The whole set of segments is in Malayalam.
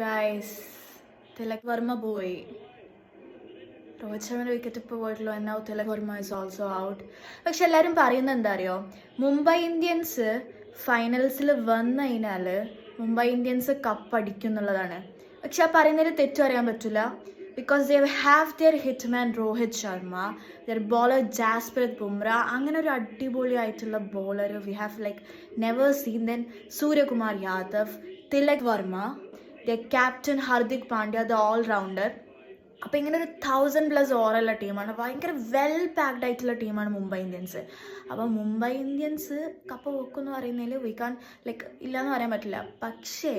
ഗൈസ്, തിലക് വർമ്മ പോയി. രോഹിത് ശർമ്മയുടെ വിക്കറ്റ് ഇപ്പോൾ പോയിട്ടുള്ളൂ. And now Tilak Varma is also out. പക്ഷെ എല്ലാവരും പറയുന്നത് എന്താ അറിയോ, മുംബൈ ഇന്ത്യൻസ് ഫൈനൽസിൽ വന്നു കഴിഞ്ഞാൽ മുംബൈ ഇന്ത്യൻസ് കപ്പ് അടിക്കും എന്നുള്ളതാണ്. പക്ഷെ ആ പറയുന്നതിൽ തെറ്റും അറിയാൻ പറ്റില്ല. Because they have their Hitman Rohit Sharma, their bowler Jasprit Bumrah, അങ്ങനെ ഒരു അടിപൊളിയായിട്ടുള്ള bowler we have like never seen. Then Suryakumar Yadav, Tilak Varma, their captain Hardik Pandya, the all rounder. അപ്പോൾ ഇങ്ങനെ ഒരു 1000+ ഓവറുള്ള ടീമാണ്. ഭയങ്കര വെൽ പാക്ഡ് ആയിട്ടുള്ള ടീമാണ് മുംബൈ ഇന്ത്യൻസ്. അപ്പോൾ മുംബൈ ഇന്ത്യൻസ് കപ്പ് വെക്കുമെന്ന് പറയുന്നതിൽ വി കാൻ ലൈക്ക് ഇല്ലയെന്ന് പറയാൻ പറ്റില്ല. പക്ഷേ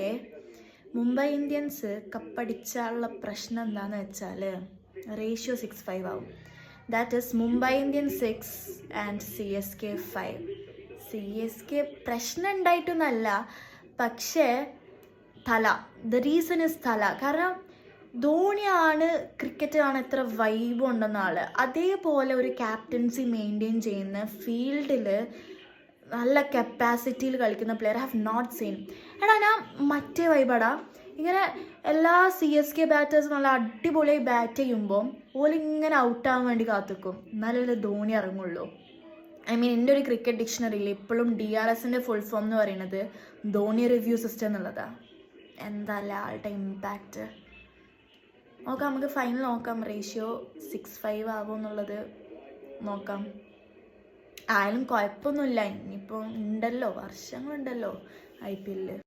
മുംബൈ ഇന്ത്യൻസ് കപ്പടിച്ചാലുള്ള പ്രശ്നം എന്താണെന്ന് വെച്ചാൽ റേഷ്യോ 6-5 ആവും. That is Mumbai Indians 6 and CSK 5. CSK പ്രശ്നം ഉണ്ടായിട്ടൊന്നല്ല, പക്ഷേ ദ റീസൺ ഇസ് തല. കാരണം ധോണിയാണ് ക്രിക്കറ്റിലാണ് എത്ര വൈബ് ഉണ്ടെന്ന ആൾ, അതേപോലെ ഒരു ക്യാപ്റ്റൻസി മെയിൻറ്റെയിൻ ചെയ്യുന്ന ഫീൽഡിൽ നല്ല കപ്പാസിറ്റിയിൽ കളിക്കുന്ന പ്ലെയർ ഹാവ് നോട്ട് സീൻ. എടാ ഞാൻ മറ്റേ വൈബടാ, ഇങ്ങനെ എല്ലാ CSK ബാറ്റേഴ്സും നല്ല അടിപൊളിയായി ബാറ്റ് ചെയ്യുമ്പോൾ ഓലിങ്ങനെ ഔട്ടാകാൻ വേണ്ടി കാത്തിക്കും, എന്നാലേ ധോണി ഇറങ്ങുള്ളൂ. ഐ മീൻ എൻ്റെ ഒരു ക്രിക്കറ്റ് ഡിക്ഷണറിയിൽ ഇപ്പോഴും DRSൻ്റെ ഫുൾ ഫോം എന്ന് പറയുന്നത് ധോണി റിവ്യൂ സിസ്റ്റം എന്നുള്ളതാണ്. എന്താല്ലേ ആളുടെ ഇമ്പാക്റ്റ് നോക്കാം. നമുക്ക് ഫൈനൽ നോക്കാം, റേഷ്യോ 6-5 ആവുമെന്നുള്ളത് നോക്കാം. ആയാലും കുഴപ്പമൊന്നുമില്ല, ഇനിയിപ്പോൾ ഉണ്ടല്ലോ, വർഷങ്ങളുണ്ടല്ലോ IPL.